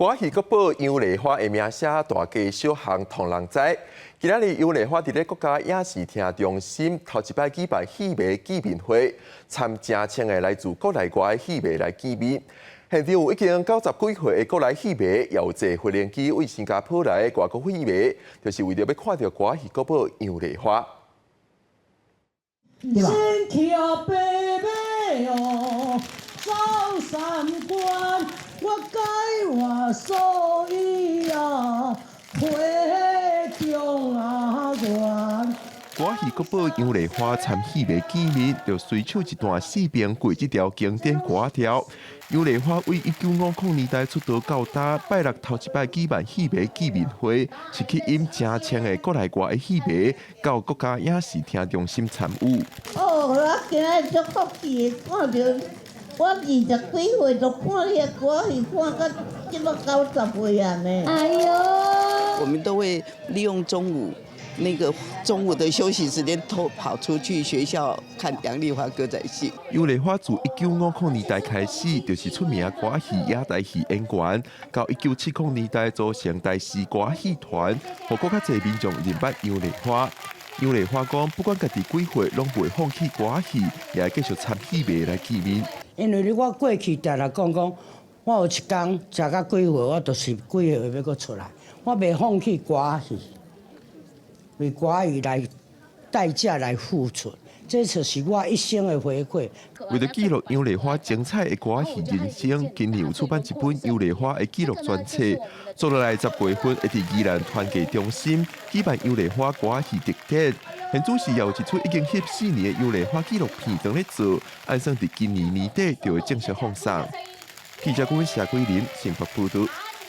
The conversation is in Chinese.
歌戏国宝杨丽花的名声大家小巷同人知。今仔日杨丽花伫咧国家影视厅中心头一摆举办戏迷见面会，参真千个来自国内外的戏迷来见面。现场有已经90几岁的国内戏迷，也有坐飞轮机为新加坡来的外国戏迷，就是为着要看到歌戏国宝杨丽花。千条白马哦，走三关，我改我所以啊，配中啊原。歌戏国宝杨丽花参戏迷见面，就随唱一段四边过这条经典歌条。杨丽花为1950年代出道到今，拜六头一摆举办戏迷见面会，是去引真千个国内外的戏迷到国家影视厅中心参与。哦，我今日足福气，看到我20几岁就看迄歌戏，看到即么90岁啊呢。哎呦！我们都会利用中午的休息时间，偷跑出去学校看杨丽花歌仔戏。杨丽花自1950年代开始，就是出名的歌戏、野台戏演员，到1970年代组成台视歌戏团，互更较侪民众认捌杨丽花。杨丽花讲，不管家己几岁，拢不会放弃歌戏，也会继续参戏迷来见面。因为我过去定来讲，我有一天食到几岁，我就是几岁要搁出来，我袂放弃歌戏。为歌戏来代价来付出，这就是我一生的回馈。为了记录杨丽花精彩的歌戏人生，今年有出版一本杨丽花的记录专册。做落来10月份，会伫宜兰团结中心举办杨丽花歌戏特展。现主是也有一出已经14年的杨丽花纪录片正在做，按算伫今年年底就会正式放送。记者郭夏桂林新北报道。